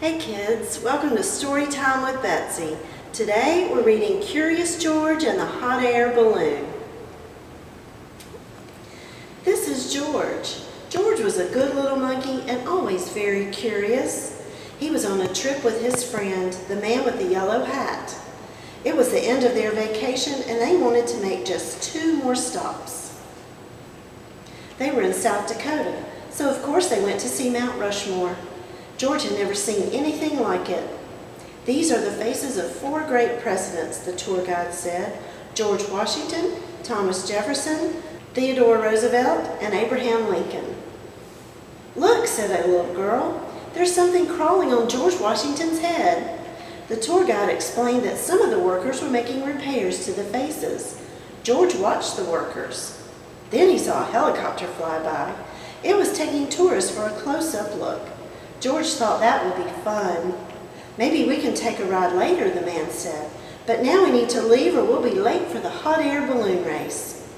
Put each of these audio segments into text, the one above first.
Hey kids, welcome to Story Time with Betsy. Today we're reading Curious George and the Hot Air Balloon. This is George. George was a good little monkey and always very curious. He was on a trip with his friend, the man with the yellow hat. It was the end of their vacation and they wanted to make just 2 more stops. They were in South Dakota, so of course they went to see Mount Rushmore. George had never seen anything like it. These are the faces of 4 great presidents, the tour guide said. George Washington, Thomas Jefferson, Theodore Roosevelt, and Abraham Lincoln. Look, said a little girl, there's something crawling on George Washington's head. The tour guide explained that some of the workers were making repairs to the faces. George watched the workers. Then he saw a helicopter fly by. It was taking tourists for a close-up look. George thought that would be fun. Maybe we can take a ride later, the man said. But now we need to leave or we'll be late for the hot air balloon race.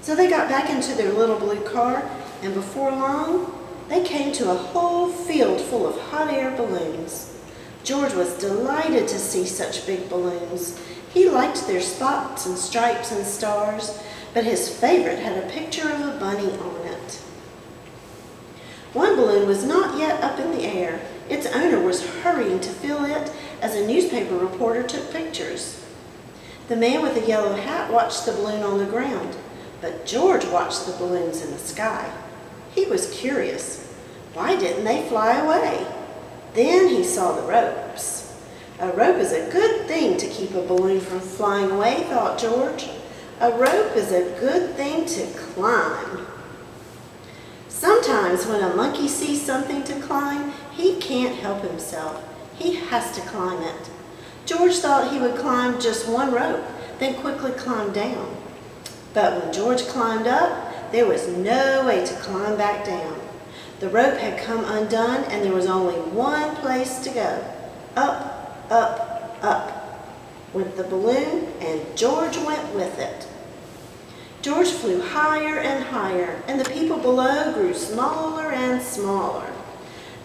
So they got back into their little blue car, and before long, they came to a whole field full of hot air balloons. George was delighted to see such big balloons. He liked their spots and stripes and stars, but his favorite had a picture of a bunny on it. One balloon was not yet up in the air. Its owner was hurrying to fill it as a newspaper reporter took pictures. The man with the yellow hat watched the balloon on the ground, but George watched the balloons in the sky. He was curious. Why didn't they fly away? Then he saw the ropes. A rope is a good thing to keep a balloon from flying away, thought George. A rope is a good thing to climb. Sometimes when a monkey sees something to climb, he can't help himself. He has to climb it. George thought he would climb just one rope, then quickly climb down. But when George climbed up, there was no way to climb back down. The rope had come undone and there was only one place to go. Up, up, up went the balloon and George went with it. George flew higher and higher, and the people below grew smaller and smaller.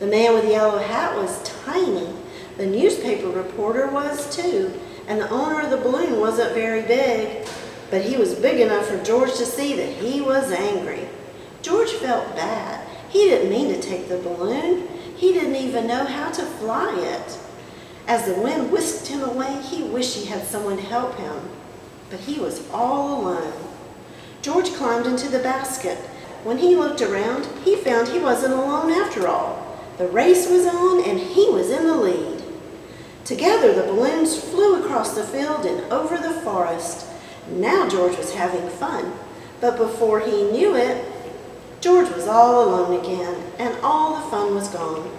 The man with the yellow hat was tiny. The newspaper reporter was too, and the owner of the balloon wasn't very big, but he was big enough for George to see that he was angry. George felt bad. He didn't mean to take the balloon. He didn't even know how to fly it. As the wind whisked him away, he wished he had someone to help him, but he was all alone. George climbed into the basket. When he looked around, he found he wasn't alone after all. The race was on and he was in the lead. Together the balloons flew across the field and over the forest. Now George was having fun, but before he knew it, George was all alone again and all the fun was gone.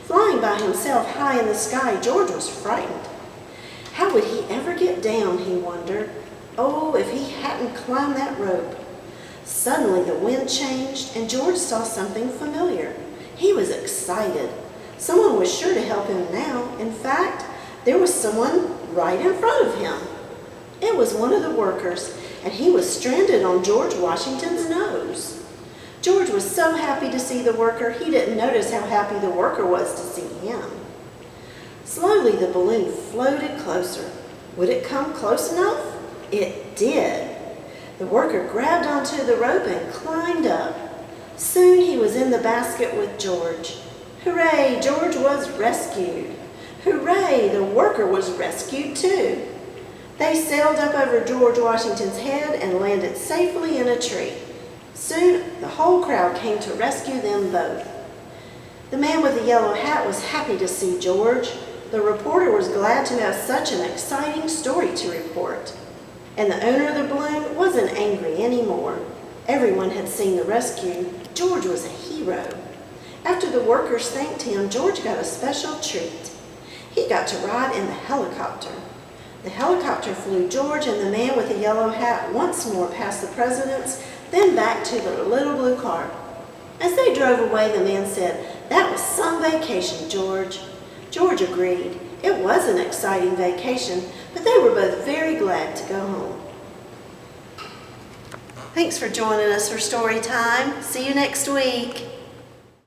Flying by himself high in the sky, George was frightened. How would he ever get down, he wondered. Oh, if he hadn't climbed that rope. Suddenly the wind changed and George saw something familiar. He was excited. Someone was sure to help him now. In fact, there was someone right in front of him. It was one of the workers, and he was stranded on George Washington's nose. George was so happy to see the worker, he didn't notice how happy the worker was to see him. Slowly the balloon floated closer. Would it come close enough? It did. The worker grabbed onto the rope and climbed up. Soon he was in the basket with George. Hooray, George was rescued. Hooray, the worker was rescued too. They sailed up over George Washington's head and landed safely in a tree. Soon the whole crowd came to rescue them both. The man with the yellow hat was happy to see George. The reporter was glad to have such an exciting story to report. And the owner of the balloon wasn't angry anymore. Everyone had seen the rescue. George was a hero. After the workers thanked him, George got a special treat. He got to ride in the helicopter. The helicopter flew George and the man with the yellow hat once more past the presidents, then back to their little blue car. As they drove away, the man said, "That was some vacation, George." George agreed. It was an exciting vacation, but they were both very glad to go home. Thanks for joining us for Story Time. See you next week.